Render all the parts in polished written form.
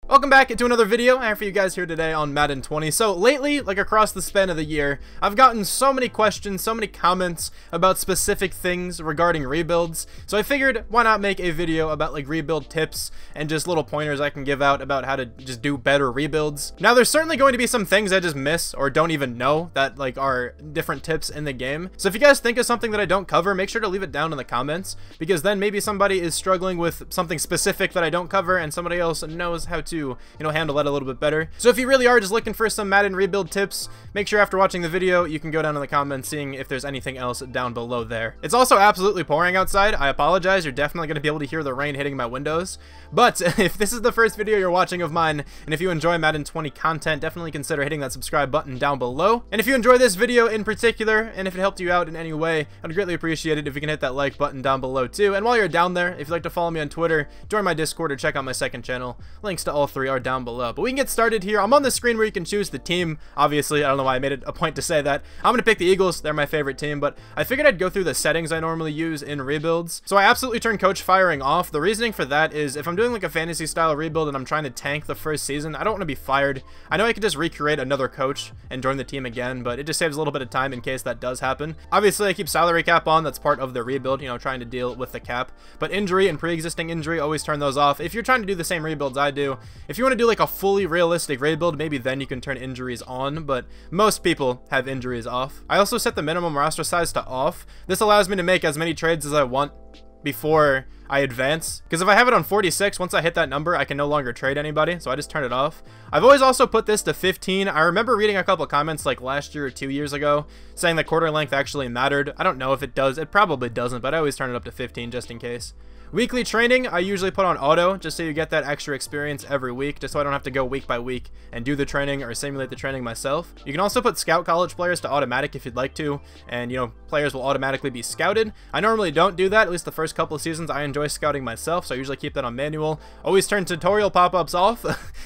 Welcome back to another video. I have for you guys here today on Madden 20. So lately, like across the span of the year, I've gotten so many questions, so many comments about specific things regarding rebuilds. So I figured, why not make a video about like rebuild tips and just little pointers I can give out about how to just do better rebuilds. Now there's certainly going to be some things I just miss or don't even know that like are different tips in the game. So if you guys think of something that I don't cover, make sure to leave it down in the comments, because then maybe somebody is struggling with something specific that I don't cover and somebody else knows how to handle that a little bit better. So if you really are just looking for some Madden rebuild tips, make sure after watching the video you can go down in the comments seeing if there's anything else down below there. It's also absolutely pouring outside. I apologize, you're definitely going to be able to hear the rain hitting my windows, but if this is the first video you're watching of mine and if you enjoy Madden 20 content, definitely consider hitting that subscribe button down below. And if you enjoy this video in particular and if it helped you out in any way, I'd greatly appreciate it if you can hit that like button down below too. And while you're down there, if you'd like to follow me on Twitter, join my Discord, or check out my second channel, links to all three are down below. But we can get started here. I'm on the screen where you can choose the team. Obviously, I don't know why I made it a point to say that. I'm going to pick the Eagles. They're my favorite team, but I figured I'd go through the settings I normally use in rebuilds. So I absolutely turn coach firing off. The reasoning for that is if I'm doing like a fantasy style rebuild and I'm trying to tank the first season, I don't want to be fired. I know I could just recreate another coach and join the team again, but it just saves a little bit of time in case that does happen. Obviously, I keep salary cap on. That's part of the rebuild, trying to deal with the cap. But injury and pre-existing injury, always turn those off. If you're trying to do the same rebuilds I do, if you want to do like a fully realistic rebuild, maybe then you can turn injuries on, but most people have injuries off. I also set the minimum roster size to off. This allows me to make as many trades as I want before I advance, because if I have it on 46, once I hit that number I can no longer trade anybody, so I just turn it off. I've always also put this to 15. I remember reading a couple of comments like last year or 2 years ago saying that quarter length actually mattered. I don't know if it does. It probably doesn't, but I always turn it up to 15 just in case. Weekly training, I usually put on auto, just so you get that extra experience every week, just so I don't have to go week by week and do the training or simulate the training myself. You can also put scout college players to automatic if you'd like to, and players will automatically be scouted. I normally don't do that, at least the first couple of seasons. I enjoy scouting myself, so I usually keep that on manual. Always turn tutorial pop-ups off.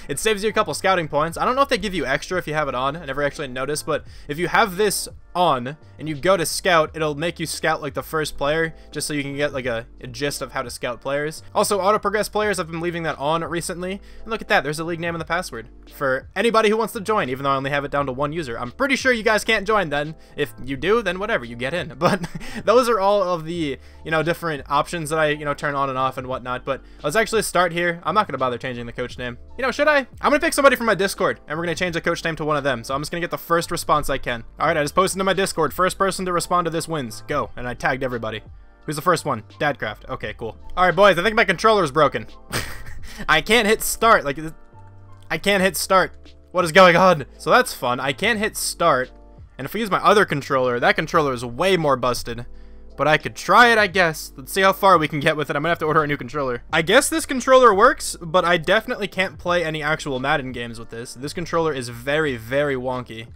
It saves you a couple scouting points. I don't know if they give you extra if you have it on. I never actually noticed, but if you have this on and you go to scout, it'll make you scout like the first player, just so you can get like a gist of how to scout players. Also, auto progress players, I've been leaving that on recently, and look at that, there's a league name and the password for anybody who wants to join, even though I only have it down to one user. I'm pretty sure you guys can't join then. If you do, then whatever, you get in. But those are all of the different options that I turn on and off and whatnot. But let's actually start here. I'm not gonna bother changing the coach name. Should I? I'm gonna pick somebody from my Discord and we're gonna change the coach name to one of them, so I'm just gonna get the first response I can. All right, I just posted to my Discord, first person to respond to this wins. Go. And I tagged everybody. Who's the first one? Dadcraft. Okay, cool. All right, boys, I think my controller's broken. I can't hit start. I can't hit start. What is going on? So that's fun. I can't hit start. And if we use my other controller, that controller is way more busted. But I could try it, I guess. Let's see how far we can get with it. I'm gonna have to order a new controller. I guess this controller works, but I definitely can't play any actual Madden games with this. This controller is very, very wonky.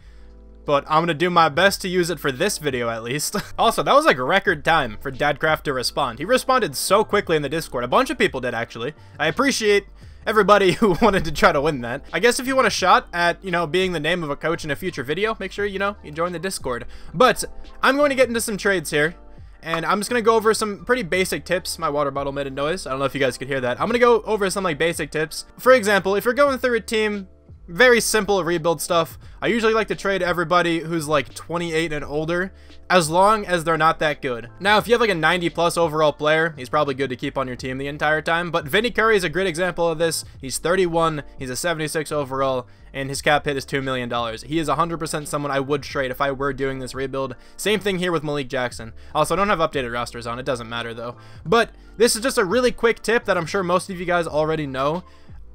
But I'm gonna do my best to use it for this video at least. Also, that was like record time for Dadcraft to respond. He responded so quickly in the Discord. A bunch of people did, actually. I appreciate everybody who wanted to try to win that. I guess if you want a shot at, being the name of a coach in a future video, make sure, you join the Discord. But I'm going to get into some trades here. And I'm just going to go over some pretty basic tips. My water bottle made a noise. I don't know if you guys could hear that. I'm going to go over some like basic tips. For example, if you're going through a team, very simple rebuild stuff, I usually like to trade everybody who's like 28 and older, as long as they're not that good. Now, if you have like a 90+ overall player, he's probably good to keep on your team the entire time, but Vinny Curry is a great example of this. He's 31, he's a 76 overall, and his cap hit is $2 million. He is 100% someone I would trade if I were doing this rebuild. Same thing here with Malik Jackson. Also, I don't have updated rosters on, it doesn't matter though. But this is just a really quick tip that I'm sure most of you guys already know.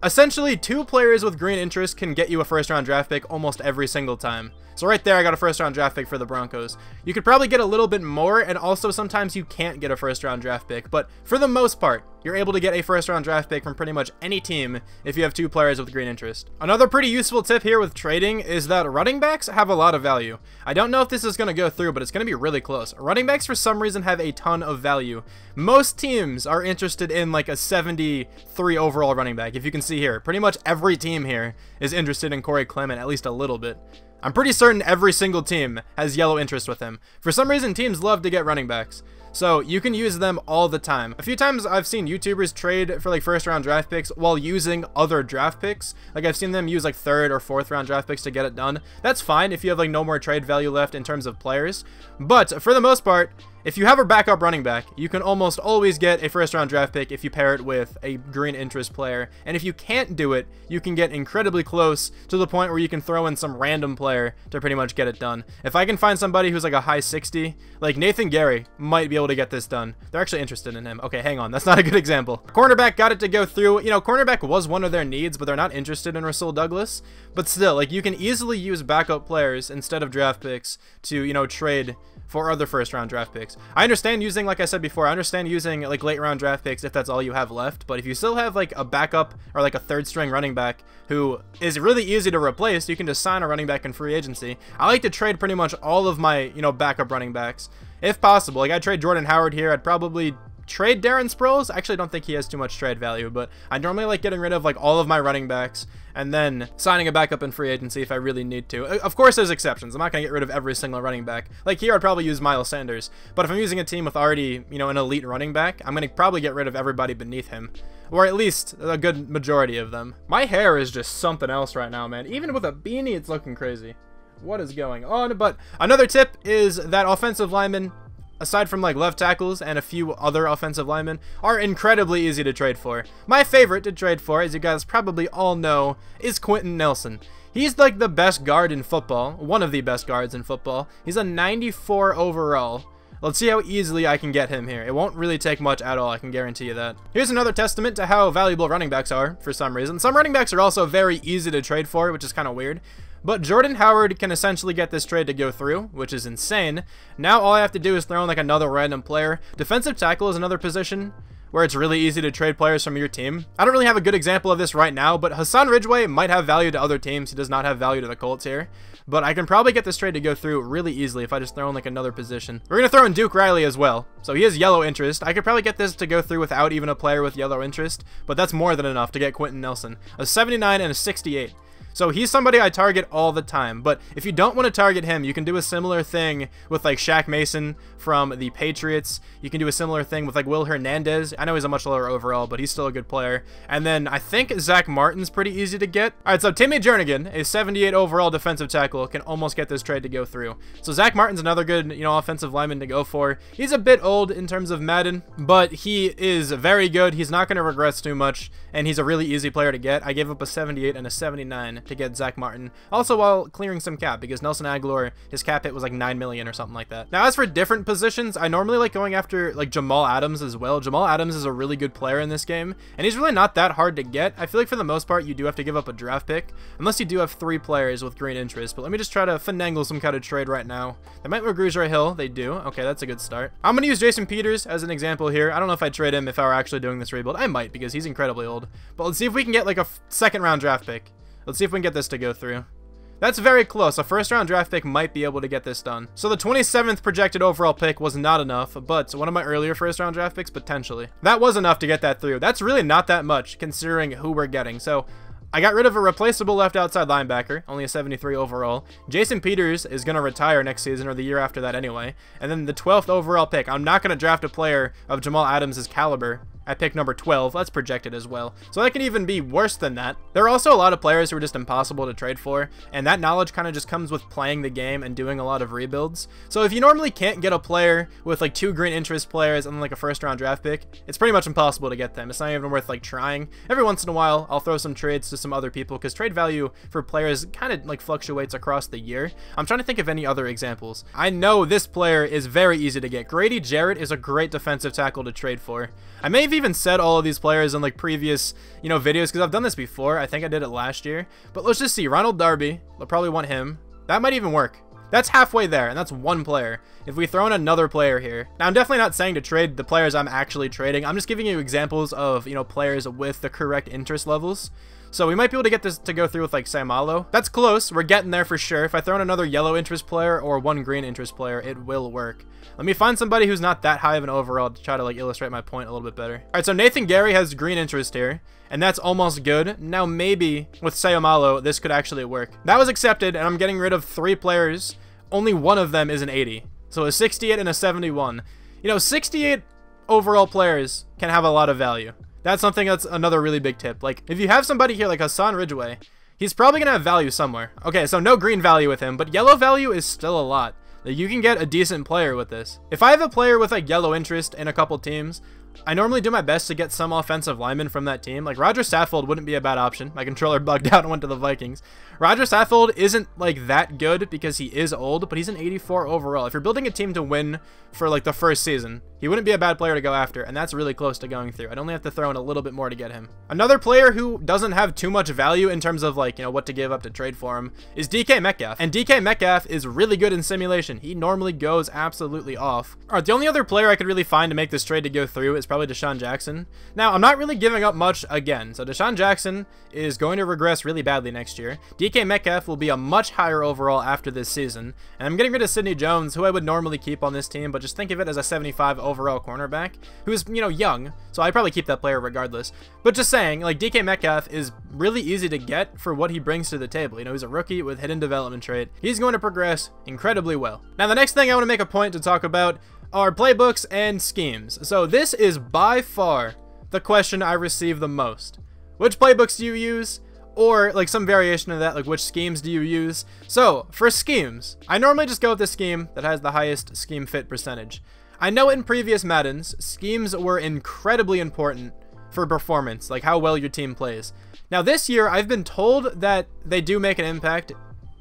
Essentially, 2 players with green interest can get you a first-round draft pick almost every single time. So right there, I got a first-round draft pick for the Broncos. You could probably get a little bit more, and also sometimes you can't get a first-round draft pick, but for the most part, you're able to get a first-round draft pick from pretty much any team if you have 2 players with green interest. Another pretty useful tip here with trading is that running backs have a lot of value. I don't know if this is going to go through, but it's going to be really close. Running backs, for some reason, have a ton of value. Most teams are interested in like a 73 overall running back. If you can see here, pretty much every team here is interested in Corey Clement, at least a little bit. I'm pretty certain every single team has yellow interest with him. For some reason, teams love to get running backs. So you can use them all the time. A few times I've seen YouTubers trade for like first round draft picks while using other draft picks. Like I've seen them use like third or fourth round draft picks to get it done. That's fine if you have like no more trade value left in terms of players. But for the most part, if you have a backup running back, you can almost always get a first round draft pick if you pair it with a green interest player. And if you can't do it, you can get incredibly close to the point where you can throw in some random player to pretty much get it done. If I can find somebody who's like a high 60, like Nathan Gary might be able to get this done. They're actually interested in him. Okay, hang on. That's not a good example. Cornerback got it to go through. You know, cornerback was one of their needs, but they're not interested in Rasul Douglas. But still, like you can easily use backup players instead of draft picks to, you know, trade for other first round draft picks. I understand using, like I said before, I understand using like late round draft picks if that's all you have left, but if you still have like a backup or like a third string running back who is really easy to replace, you can just sign a running back in free agency. I like to trade pretty much all of my, you know, backup running backs if possible. Like I'd trade Jordan Howard here. I'd probably trade Darren Sproles. I actually don't think he has too much trade value, but I normally like getting rid of like all of my running backs and then signing a backup in free agency if I really need to. Of course, there's exceptions. I'm not going to get rid of every single running back. Like here, I'd probably use Miles Sanders, but if I'm using a team with already, you know, an elite running back, I'm going to probably get rid of everybody beneath him, or at least a good majority of them. My hair is just something else right now, man. Even with a beanie, it's looking crazy. What is going on? But another tip is that offensive linemen, aside from like left tackles and a few other offensive linemen, are incredibly easy to trade for. My favorite to trade for, as you guys probably all know, is Quentin Nelson. He's like the best guard in football, one of the best guards in football. He's a 94 overall. Let's see how easily I can get him here. It won't really take much at all, I can guarantee you that. Here's another testament to how valuable running backs are for some reason. Some running backs are also very easy to trade for, which is kind of weird. But Jordan Howard can essentially get this trade to go through, which is insane. Now all I have to do is throw in like another random player. Defensive tackle is another position where it's really easy to trade players from your team. I don't really have a good example of this right now, but Hassan Ridgeway might have value to other teams. He does not have value to the Colts here. But I can probably get this trade to go through really easily if I just throw in like another position. We're going to throw in Duke Riley as well. So he has yellow interest. I could probably get this to go through without even a player with yellow interest, but that's more than enough to get Quentin Nelson. A 79 and a 68. So he's somebody I target all the time, but if you don't want to target him, you can do a similar thing with like Shaq Mason from the Patriots. You can do a similar thing with like Will Hernandez. I know he's a much lower overall, but he's still a good player. And then I think Zack Martin's pretty easy to get. All right, so Timmy Jernigan, a 78 overall defensive tackle, can almost get this trade to go through. So Zack Martin's another good, you know, offensive lineman to go for. He's a bit old in terms of Madden, but he is very good. He's not going to regress too much, and he's a really easy player to get. I gave up a 78 and a 79 to get Zack Martin, also while clearing some cap, because Nelson Aguilar, his cap hit was like 9 million or something like that. Now as for different positions, I normally like going after like Jamal Adams as well. Jamal Adams is a really good player in this game, and he's really not that hard to get. I feel like for the most part you do have to give up a draft pick, unless you do have 3 players with green interest, but let me just try to finagle some kind of trade right now. They might McGruger Hill, they do. Okay, that's a good start. I'm gonna use Jason Peters as an example here. I don't know if I'd trade him if I were actually doing this rebuild. I might, because he's incredibly old, but let's see if we can get like a second round draft pick. Let's see if we can get this to go through. That's very close. A first round draft pick might be able to get this done. So the 27th projected overall pick was not enough, but one of my earlier first round draft picks, potentially. That was enough to get that through. That's really not that much considering who we're getting. So I got rid of a replaceable left outside linebacker, only a 73 overall. Jason Peters is going to retire next season or the year after that anyway. And then the 12th overall pick. I'm not going to draft a player of Jamal Adams' caliber at pick number 12. That's projected as well. So that can even be worse than that. There are also a lot of players who are just impossible to trade for, and that knowledge kind of just comes with playing the game and doing a lot of rebuilds. So if you normally can't get a player with like 2 green interest players and like a first round draft pick, it's pretty much impossible to get them. It's not even worth like trying. Every once in a while, I'll throw some trades to some other people because trade value for players kind of like fluctuates across the year. I'm trying to think of any other examples. I know this player is very easy to get. Grady Jarrett is a great defensive tackle to trade for. I may have even said all of these players in like previous, you know, videos because I've done this before. I think I did it last year. But let's just see. Ronald Darby, they'll probably want him. That might even work. That's halfway there, and that's one player. If we throw in another player here. Now, I'm definitely not saying to trade the players I'm actually trading. I'm just giving you examples of, you know, players with the correct interest levels. So we might be able to get this to go through with like Samalo. That's close. We're getting there for sure. If I throw in another yellow interest player or 1 green interest player, it will work. Let me find somebody who's not that high of an overall to try to like illustrate my point a little bit better. All right, so Nathan Gary has green interest here, and that's almost good. Now maybe with Sayamalo, this could actually work. That was accepted, and I'm getting rid of 3 players. Only one of them is an 80. So a 68 and a 71. you know, 68 overall players can have a lot of value. That's something that's another really big tip. Like, if you have somebody here like Hassan Ridgway, he's probably going to have value somewhere. Okay, so no green value with him, but yellow value is still a lot. Like, you can get a decent player with this. If I have a player with like yellow interest in a couple teams, I normally do my best to get some offensive linemen from that team. Like, Roger Saffold wouldn't be a bad option. My controller bugged out and went to the Vikings. Roger Saffold isn't, like, that good because he is old, but he's an 84 overall. If you're building a team to win for, like, the first season, he wouldn't be a bad player to go after, and that's really close to going through. I'd only have to throw in a little bit more to get him. Another player who doesn't have too much value in terms of, like, you know, what to give up to trade for him is DK Metcalf. And DK Metcalf is really good in simulation. He normally goes absolutely off. All right, the only other player I could really find to make this trade to go through is probably Deshaun Jackson. Now, I'm not really giving up much again. So Deshaun Jackson is going to regress really badly next year. DK Metcalf will be a much higher overall after this season. And I'm getting rid of Sidney Jones, who I would normally keep on this team, but just think of it as a 75 overall cornerback who's, you know, young. So I'd probably keep that player regardless. But just saying, like, DK Metcalf is really easy to get for what he brings to the table. You know, he's a rookie with hidden development trait. He's going to progress incredibly well. Now, the next thing I want to make a point to talk about are playbooks and schemes. So this is by far the question I receive the most. Which playbooks do you use? Or like some variation of that, like which schemes do you use? So for schemes, I normally just go with the scheme that has the highest scheme fit percentage. I know in previous Maddens, schemes were incredibly important for performance, like how well your team plays. Now this year, I've been told that they do make an impact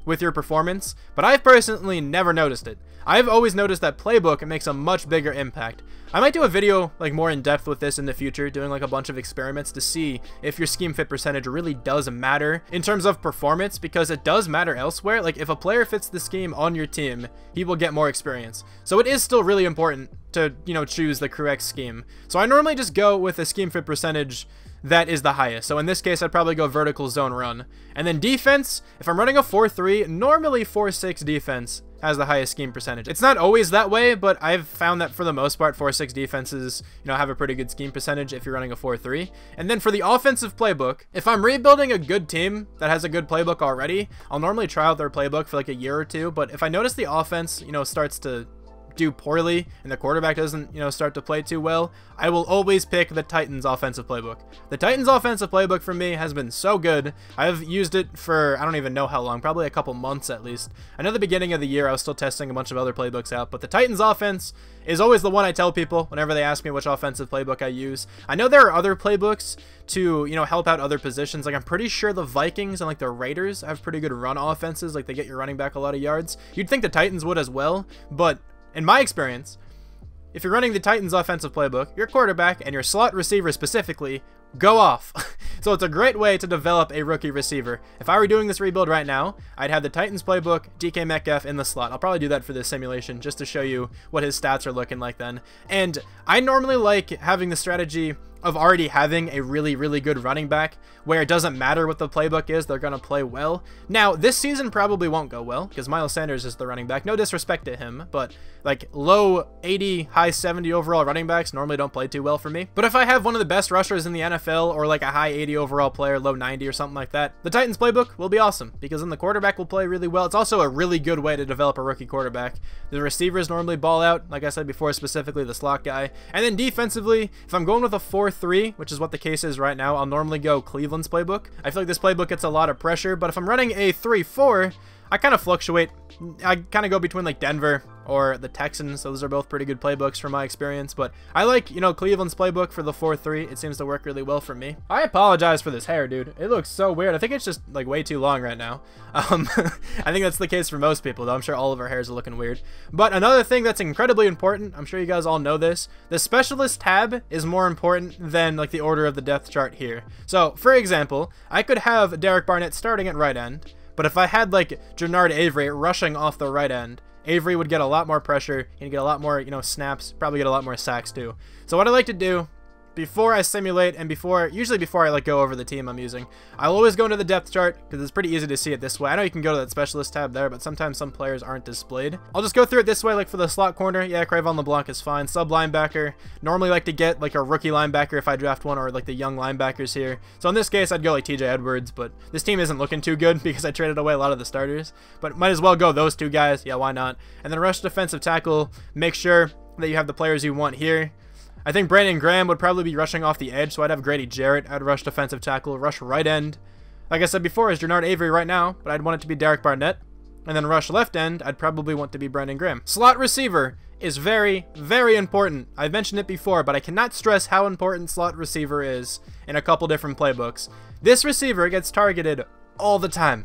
with your performance, but I've personally never noticed it. I've always noticed that playbook makes a much bigger impact. I might do a video like more in depth with this in the future, doing like a bunch of experiments to see if your scheme fit percentage really does matter in terms of performance, because it does matter elsewhere. Like if a player fits the scheme on your team, he will get more experience. So it is still really important to, you know, choose the correct scheme. So I normally just go with a scheme fit percentage that is the highest. So in this case, I'd probably go vertical zone run. And then defense, if I'm running a 4-3, normally 4-6 defense has the highest scheme percentage. It's not always that way, but I've found that for the most part, 4-6 defenses, you know, have a pretty good scheme percentage if you're running a 4-3. And then for the offensive playbook, if I'm rebuilding a good team that has a good playbook already, I'll normally try out their playbook for like a year or two. But if I notice the offense, you know, starts to do poorly and the quarterback doesn't, you know, start to play too well, I will always pick the Titans offensive playbook. The Titans offensive playbook for me has been so good. I've used it for I don't even know how long, probably a couple months at least. I know the beginning of the year I was still testing a bunch of other playbooks out, but the Titans offense is always the one I tell people whenever they ask me which offensive playbook I use. I know there are other playbooks to, you know, help out other positions. Like I'm pretty sure the Vikings and like the Raiders have pretty good run offenses, like they get your running back a lot of yards. You'd think the Titans would as well, but in my experience, if you're running the Titans offensive playbook, your quarterback and your slot receiver specifically go off. So it's a great way to develop a rookie receiver. If I were doing this rebuild right now, I'd have the Titans playbook, DK Metcalf in the slot. I'll probably do that for this simulation just to show you what his stats are looking like then. And I normally like having the strategy of already having a really, really good running back where it doesn't matter what the playbook is, they're going to play well. Now, this season probably won't go well because Miles Sanders is the running back. No disrespect to him, but like low 80, high 70 overall running backs normally don't play too well for me. But if I have one of the best rushers in the NFL or like a high 80 overall player, low 90 or something like that, the Titans playbook will be awesome because then the quarterback will play really well. It's also a really good way to develop a rookie quarterback. The receivers normally ball out, like I said before, specifically the slot guy. And then defensively, if I'm going with a 4-3, which is what the case is right now, I'll normally go Cleveland's playbook. I feel like this playbook gets a lot of pressure, but if I'm running a 3-4, I kind of fluctuate. I kind of go between like Denver or the Texans. Those are both pretty good playbooks from my experience, but I like, you know, Cleveland's playbook for the 4-3. It seems to work really well for me. I apologize for this hair, dude. It looks so weird. I think it's just like way too long right now. I think that's the case for most people, though. I'm sure all of our hairs are looking weird. But another thing that's incredibly important, I'm sure you guys all know this, the specialist tab is more important than like the order of the depth chart here. So for example, I could have Derek Barnett starting at right end, but if I had like Jernard Avery rushing off the right end, Avery would get a lot more pressure and get a lot more, you know, snaps, probably get a lot more sacks too. So what I like to do before I simulate and usually before I like go over the team I'm using, I'll always go into the depth chart because it's pretty easy to see it this way. I know you can go to that specialist tab there, but sometimes some players aren't displayed. I'll just go through it this way. Like for the slot corner, yeah, Crayvon LeBlanc is fine. Sub linebacker, normally like to get like a rookie linebacker if I draft one, or like the young linebackers here. So in this case, I'd go like TJ Edwards, but this team isn't looking too good because I traded away a lot of the starters, but might as well go those two guys. Yeah, why not? And then rush defensive tackle, make sure that you have the players you want here. I think Brandon Graham would probably be rushing off the edge, so I'd have Grady Jarrett. I'd rush defensive tackle, rush right end. Like I said before, is Jernard Avery right now, but I'd want it to be Derek Barnett. And then rush left end, I'd probably want to be Brandon Graham. Slot receiver is very, very important. I've mentioned it before, but I cannot stress how important slot receiver is in a couple different playbooks. This receiver gets targeted all the time.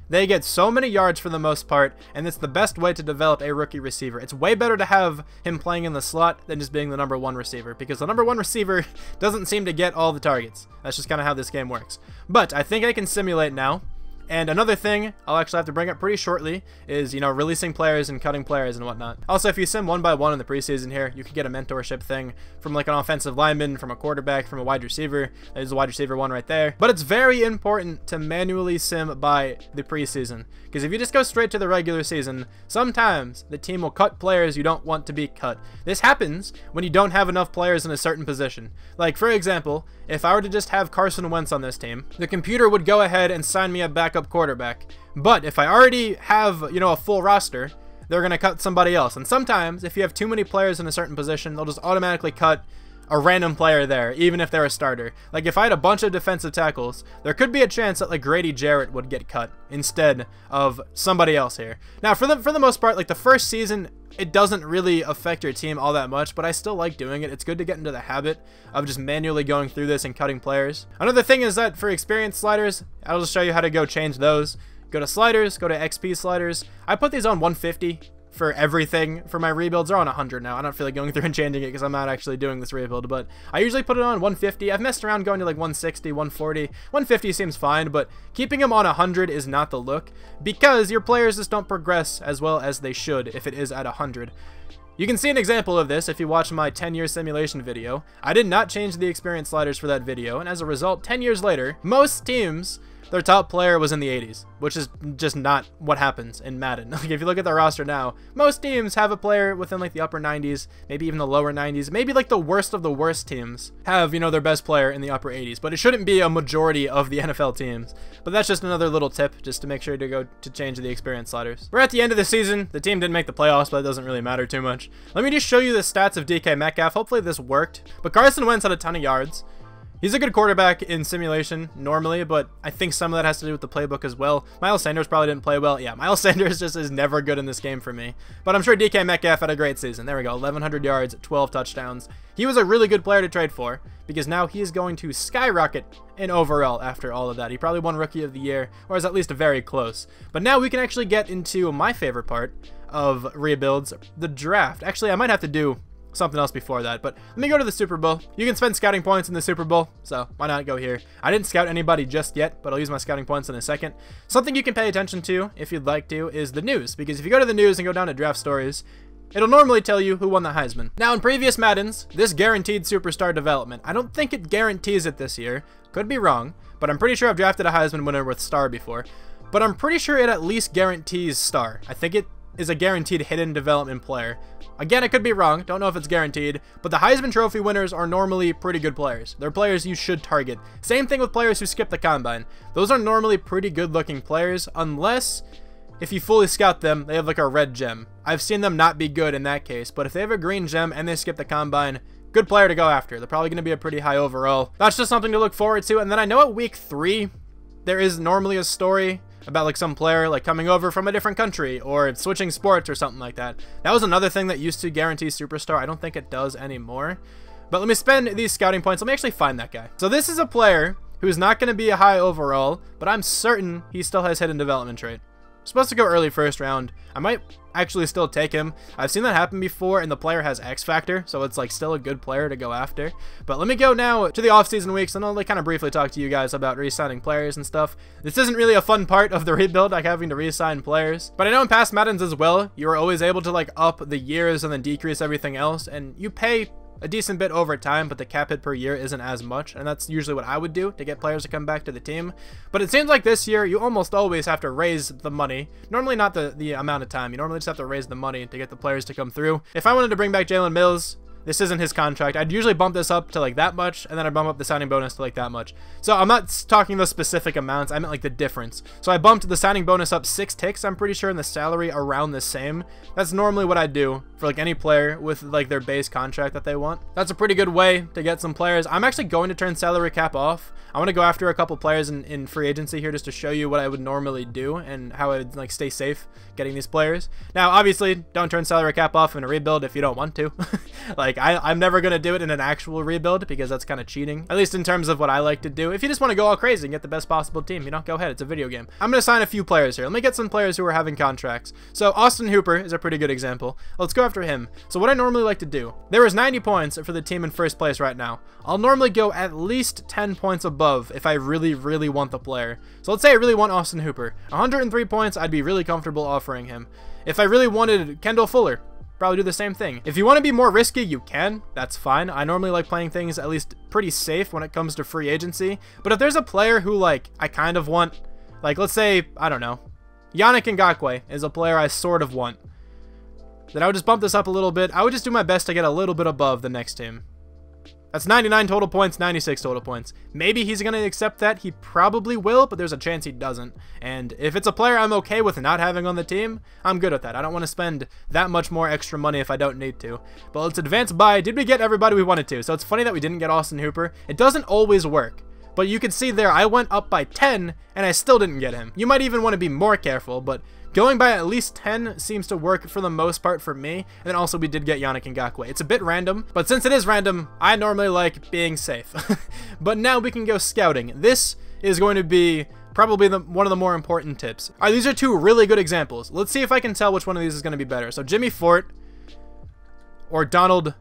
They get so many yards for the most part, and it's the best way to develop a rookie receiver. It's way better to have him playing in the slot than just being the #1 receiver, because the #1 receiver doesn't seem to get all the targets. That's just kind of how this game works. But I think I can simulate now. And another thing I'll actually have to bring up pretty shortly is, releasing players and cutting players and whatnot. Also, if you sim 1x1 in the preseason here, you could get a mentorship thing from like an offensive lineman, from a quarterback, from a wide receiver. There's a wide receiver one right there. But it's very important to manually sim by the preseason, because if you just go straight to the regular season, sometimes the team will cut players you don't want to be cut. This happens when you don't have enough players in a certain position. Like, for example, if I were to just have Carson Wentz on this team, the computer would go ahead and sign me a backup quarterback. But if I already have, a full roster, they're going to cut somebody else. And sometimes, if you have too many players in a certain position, they'll just automatically cut a random player there, even if they're a starter. Like, if I had a bunch of defensive tackles, there could be a chance that, like, Grady Jarrett would get cut instead of somebody else here. Now, for the most part, like, the first season, it doesn't really affect your team all that much, but I still like doing it. It's good to get into the habit of just manually going through this and cutting players. Another thing is that for experience sliders, I'll just show you how to go change those. Go to sliders, go to XP sliders. I put these on 150 for everything. For my rebuilds, they're on 100 now. I don't feel like going through and changing it because I'm not actually doing this rebuild, but I usually put it on 150. I've messed around going to like 160, 140. 150 seems fine, but keeping them on 100 is not the look, because your players just don't progress as well as they should if it is at 100. You can see an example of this if you watch my 10-year simulation video. I did not change the experience sliders for that video, and as a result, 10 years later, most teams, their top player was in the 80s, which is just not what happens in Madden. Like, if you look at the roster now, most teams have a player within like the upper 90s, maybe even the lower 90s. Maybe like the worst of the worst teams have, their best player in the upper 80s, but it shouldn't be a majority of the NFL teams. But that's just another little tip, just to make sure to go to change the experience sliders. We're at the end of the season. The team didn't make the playoffs, but it doesn't really matter too much. Let me just show you the stats of DK Metcalf. Hopefully this worked. But Carson Wentz had a ton of yards. He's a good quarterback in simulation normally, but I think some of that has to do with the playbook as well. Miles Sanders probably didn't play well. Yeah, Miles Sanders just is never good in this game for me. But I'm sure DK Metcalf had a great season. There we go, 1,100 yards, 12 touchdowns. He was a really good player to trade for, because now he is going to skyrocket in overall after all of that. He probably won Rookie of the Year, or is at least very close. But now we can actually get into my favorite part of rebuilds, the draft. Actually, I might have to do something else before that, but let me go to the Super Bowl. You can spend scouting points in the Super Bowl, so why not go here? I didn't scout anybody just yet, but I'll use my scouting points in a second. Something you can pay attention to, if you'd like to, is the news, because if you go to the news and go down to draft stories, it'll normally tell you who won the Heisman. Now, in previous Maddens, this guaranteed superstar development. I don't think it guarantees it this year. Could be wrong, but I'm pretty sure I've drafted a Heisman winner with star before. But I'm pretty sure it at least guarantees star. I think it is a guaranteed hidden development player. Again, I could be wrong. Don't know if it's guaranteed, but the Heisman Trophy winners are normally pretty good players. They're players you should target. Same thing with players who skip the combine. Those are normally pretty good-looking players, unless if you fully scout them, they have like a red gem. I've seen them not be good in that case, but if they have a green gem and they skip the combine, good player to go after. They're probably going to be a pretty high overall. That's just something to look forward to. And then I know at week 3, there is normally a story about like some player like coming over from a different country or switching sports or something like that. That was another thing that used to guarantee superstar. I don't think it does anymore. But let me spend these scouting points. Let me actually find that guy. So this is a player who's not going to be a high overall, but I'm certain he still has hidden development trait. Supposed to go early first round. I might actually still take him. I've seen that happen before, and the player has X factor, so it's like still a good player to go after. But let me go now to the off-season weeks, and I'll like kind of briefly talk to you guys about re-signing players and stuff. This isn't really a fun part of the rebuild, like having to re-sign players. But I know in past Maddens as well, you were always able to like up the years and then decrease everything else, and you pay a decent bit over time, but the cap hit per year isn't as much, and that's usually what I would do to get players to come back to the team. But it seems like this year you almost always have to raise the money. Normally not the amount of time. You normally just have to raise the money to get the players to come through. If I wanted to bring back Jalen Mills, This isn't his contract. I'd usually bump this up to like that much, and then I'd bump up the signing bonus to like that much. So I'm not talking the specific amounts, I meant like the difference. So I bumped the signing bonus up 6 ticks, I'm pretty sure, and the salary around the same. That's normally what I do for like any player with like their base contract that they want. That's a pretty good way to get some players. I'm actually going to turn salary cap off. I want to go after a couple players in free agency here just to show you what I would normally do and how I would like stay safe getting these players. Now, obviously, don't turn salary cap off in a rebuild if you don't want to. Like, I'm never going to do it in an actual rebuild because that's kind of cheating, at least in terms of what I like to do. If you just want to go all crazy and get the best possible team, you know, go ahead. It's a video game. I'm going to sign a few players here. Let me get some players who are having contracts. So Austin Hooper is a pretty good example. Let's go after him. So what I normally like to do, there is 90 points for the team in first place right now. I'll normally go at least 10 points above if I really, really want the player. So let's say I really want Austin Hooper. 103 points, I'd be really comfortable offering him. If I really wanted Kendall Fuller, probably do the same thing. If you want to be more risky, you can. That's fine. I normally like playing things at least pretty safe when it comes to free agency. But if there's a player who, like, I kind of want, like, let's say, I don't know, Yannick Ngakoue is a player I sort of want, then I would just bump this up a little bit. I would just do my best to get a little bit above the next team. That's 99 total points, 96 total points. Maybe he's going to accept that. He probably will, but there's a chance he doesn't. And if it's a player I'm okay with not having on the team, I'm good with that. I don't want to spend that much more extra money if I don't need to. But let's advance by. Did we get everybody we wanted to? So it's funny that we didn't get Austin Hooper. It doesn't always work. But you can see there, I went up by 10, and I still didn't get him. You might even want to be more careful, but going by at least 10 seems to work for the most part for me. And then also we did get Yannick Ngakoue. It's a bit random, but since it is random, I normally like being safe. But now we can go scouting. This is going to be probably one of the more important tips. All right, these are 2 really good examples. Let's see if I can tell which one of these is going to be better. So Jimmy Fort or Donald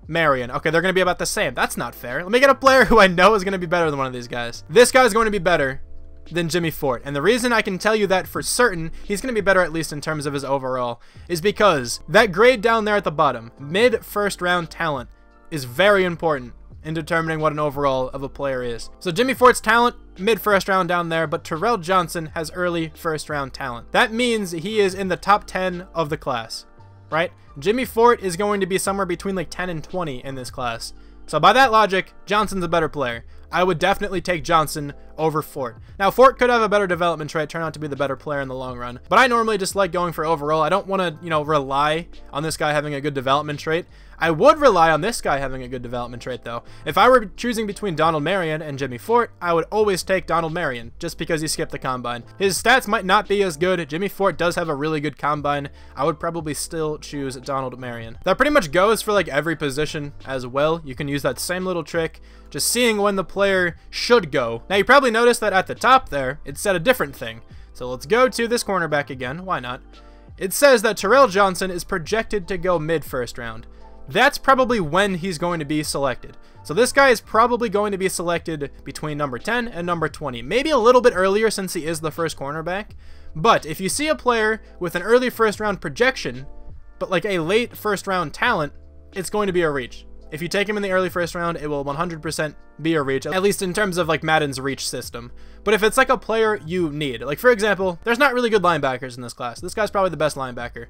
Marion. Okay, they're going to be about the same. That's not fair. Let me get a player who I know is going to be better than one of these guys. This guy is going to be better than Jimmy Fort. And the reason I can tell you that for certain, he's going to be better at least in terms of his overall, is because that grade down there at the bottom, mid first round talent, is very important in determining what an overall of a player is. So Jimmy Fort's talent, mid first round down there, but Terrell Johnson has early first round talent. That means he is in the top 10 of the class, right? Jimmy Fort is going to be somewhere between like 10 and 20 in this class. So by that logic, Johnson's a better player. I would definitely take Johnson over Fort. Now, Fort could have a better development trait, turn out to be the better player in the long run. But I normally just like going for overall. I don't want to, you know, rely on this guy having a good development trait. I would rely on this guy having a good development trait, though. If I were choosing between Donald Marion and Jimmy Fort, I would always take Donald Marion, just because he skipped the combine. His stats might not be as good. Jimmy Fort does have a really good combine. I would probably still choose Donald Marion. That pretty much goes for like every position as well. You can use that same little trick, just seeing when the player should go. Now, you probably noticed that at the top there, it said a different thing. So let's go to this cornerback again. Why not? It says that Terrell Johnson is projected to go mid-first round. That's probably when he's going to be selected. So this guy is probably going to be selected between number 10 and number 20. Maybe a little bit earlier since he is the first cornerback. But if you see a player with an early first round projection, but like a late first round talent, it's going to be a reach. If you take him in the early first round, it will 100% be a reach, at least in terms of like Madden's reach system. But if it's like a player you need, like for example, there's not really good linebackers in this class. This guy's probably the best linebacker.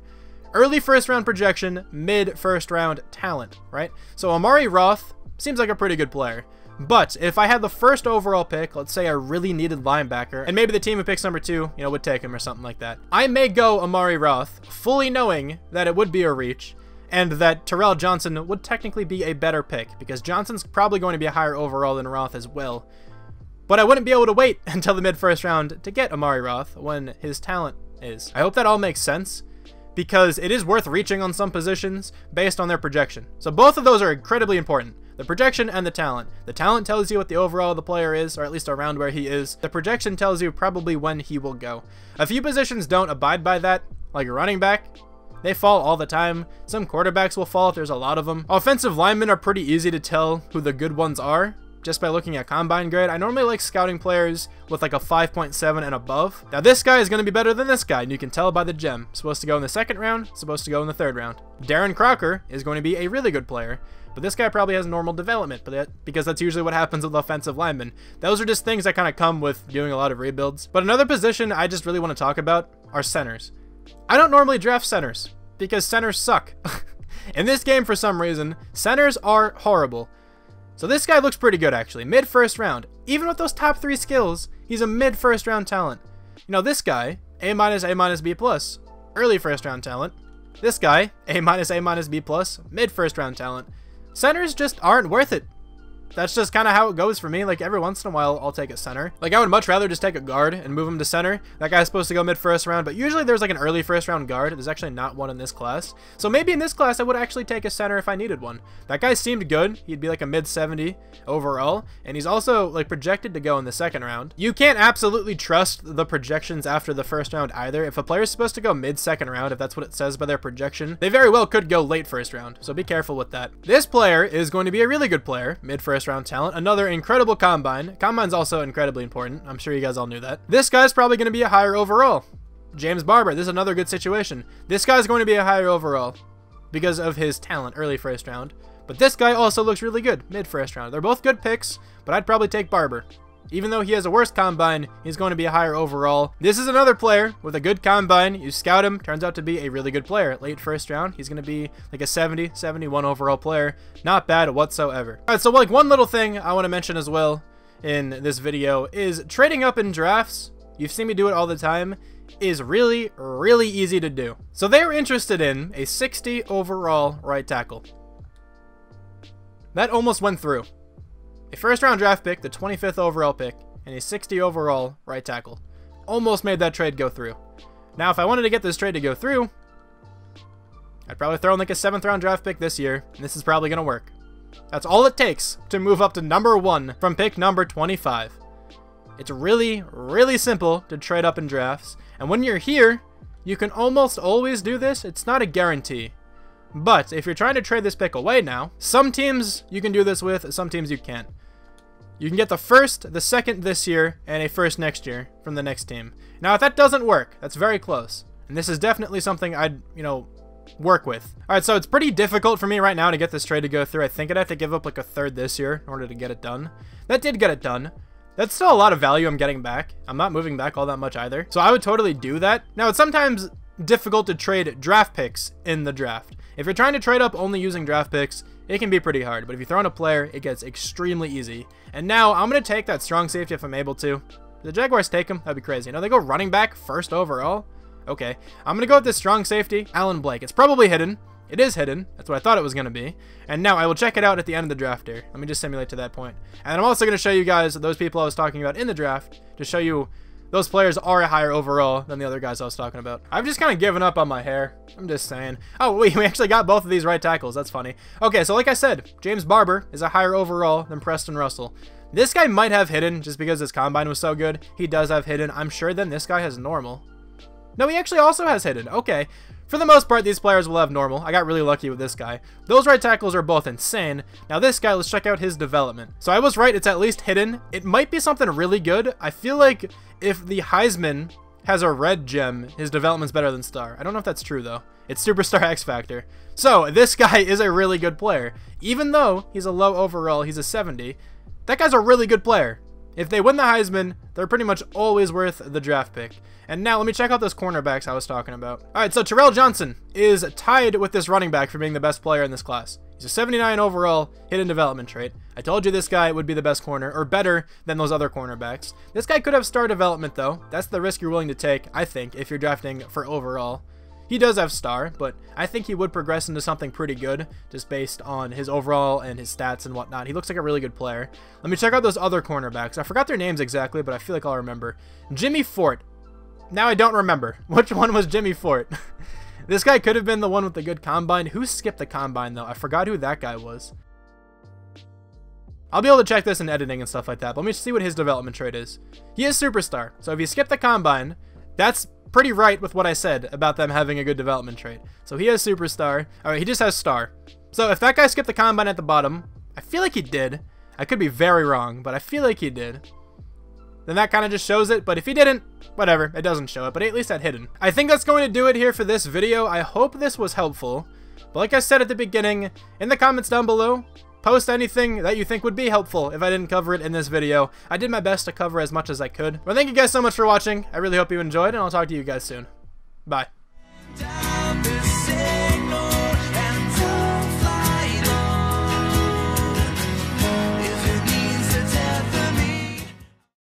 Early first round projection, mid first round talent, right? So Amari Roth seems like a pretty good player. But if I had the first overall pick, let's say I really needed linebacker, and maybe the team who picks number 2, you know, would take him or something like that, I may go Amari Roth, fully knowing that it would be a reach, and that Terrell Johnson would technically be a better pick, because Johnson's probably going to be a higher overall than Roth as well. But I wouldn't be able to wait until the mid-first round to get Amari Roth when his talent is. I hope that all makes sense, because it is worth reaching on some positions based on their projection. So both of those are incredibly important. The projection and the talent. The talent tells you what the overall of the player is, or at least around where he is. The projection tells you probably when he will go. A few positions don't abide by that, like a running back. They fall all the time. Some quarterbacks will fall if there's a lot of them. Offensive linemen are pretty easy to tell who the good ones are just by looking at combine grade. I normally like scouting players with like a 5.7 and above. Now this guy is going to be better than this guy, and you can tell by the gem. Supposed to go in the second round, supposed to go in the third round. Darren Crocker is going to be a really good player, but this guy probably has normal development, because that's usually what happens with offensive linemen. Those are just things that kind of come with doing a lot of rebuilds. But another position I just really want to talk about are centers. I don't normally draft centers, because centers suck. In this game, for some reason, centers are horrible. So this guy looks pretty good, actually. Mid first round. Even with those top 3 skills, he's a mid first round talent. You know, this guy, A-, A-, B+. Early first round talent. This guy, A-, A-, B+, mid first round talent. Centers just aren't worth it. That's just kind of how it goes for me. Like, every once in a while, I'll take a center. Like, I would much rather just take a guard and move him to center. That guy's supposed to go mid first round, but usually there's like an early first round guard. There's actually not one in this class. So maybe in this class, I would actually take a center if I needed one. That guy seemed good. He'd be like a mid 70 overall, and he's also like projected to go in the second round. You can't absolutely trust the projections after the first round either. If a player's supposed to go mid second round, if that's what it says by their projection, they very well could go late first round. So be careful with that. This player is going to be a really good player, mid first round talent. Another incredible combine. Combine's also incredibly important. I'm sure you guys all knew that. This guy's probably going to be a higher overall. James Barber. This is another good situation. This guy's going to be a higher overall because of his talent early first round. But this guy also looks really good mid first round. They're both good picks, but I'd probably take Barber. Even though he has a worse combine, he's going to be a higher overall. This is another player with a good combine. You scout him, turns out to be a really good player. Late first round, he's going to be like a 70, 71 overall player. Not bad whatsoever. All right, so like one little thing I want to mention as well in this video is trading up in drafts. You've seen me do it all the time. Is really, really easy to do. So they were interested in a 60 overall right tackle. That almost went through. A first round draft pick, the 25th overall pick, and a 60 overall right tackle. Almost made that trade go through. Now, if I wanted to get this trade to go through, I'd probably throw in like a 7th round draft pick this year, and this is probably going to work. That's all it takes to move up to number 1 from pick number 25. It's really, really simple to trade up in drafts, and when you're here, you can almost always do this. It's not a guarantee. But if you're trying to trade this pick away now, some teams you can do this with, some teams you can't. You can get the first, the second this year, and a first next year from the next team. Now, if that doesn't work, that's very close. And this is definitely something I'd, work with. All right, so it's pretty difficult for me right now to get this trade to go through. I think I'd have to give up like a 3rd this year in order to get it done. That did get it done. That's still a lot of value I'm getting back. I'm not moving back all that much either. So I would totally do that. Now, it's sometimes difficult to trade draft picks in the draft. If you're trying to trade up only using draft picks, it can be pretty hard, but if you throw in a player, it gets extremely easy. And now, I'm going to take that strong safety if I'm able to. If the Jaguars take him, that'd be crazy. They go running back first overall. Okay, I'm going to go with this strong safety, Alan Blake. It's probably hidden. It is hidden. That's what I thought it was going to be. And now, I will check it out at the end of the draft here. Let me just simulate to that point. And I'm also going to show you guys those people I was talking about in the draft to show you those players are a higher overall than the other guys I was talking about. I've just kind of given up on my hair. I'm just saying. Oh, wait, we actually got both of these right tackles. That's funny. Okay, so like I said, James Barber is a higher overall than Preston Russell. This guy might have hidden just because his combine was so good. He does have hidden. I'm sure then this guy has normal. No, he actually also has hidden. Okay. For the most part, these players will have normal. I got really lucky with this guy. Those right tackles are both insane. Now this guy, let's check out his development. So I was right, it's at least hidden. It might be something really good. I feel like if the Heisman has a red gem, his development's better than star. I don't know if that's true though. It's Superstar X Factor. So this guy is a really good player. Even though he's a low overall, he's a 70, that guy's a really good player. If they win the Heisman, they're pretty much always worth the draft pick. And now, let me check out those cornerbacks I was talking about. All right, so Terrell Johnson is tied with this running back for being the best player in this class. He's a 79 overall, hidden development trait. I told you this guy would be the best corner, or better than those other cornerbacks. This guy could have star development, though. That's the risk you're willing to take, I think, if you're drafting for overall. He does have star, but I think he would progress into something pretty good just based on his overall and his stats and whatnot. He looks like a really good player. Let me check out those other cornerbacks. I forgot their names exactly, but I feel like I'll remember. Jimmy Fort. Now I don't remember. Which one was Jimmy Fort? This guy could have been the one with the good combine. Who skipped the combine, though? I forgot who that guy was. I'll be able to check this in editing and stuff like that, but let me see what his development trait is. He is Superstar, so if you skip the combine, that's pretty right with what I said about them having a good development trait. So he has Superstar. Alright, he just has Star. So if that guy skipped the combine at the bottom, I feel like he did. I could be very wrong, but I feel like he did. Then that kind of just shows it, but if he didn't, whatever, it doesn't show it, but at least that hidden. I think that's going to do it here for this video. I hope this was helpful. But like I said at the beginning, in the comments down below, post anything that you think would be helpful if I didn't cover it in this video. I did my best to cover as much as I could. But thank you guys so much for watching. I really hope you enjoyed, and I'll talk to you guys soon. Bye.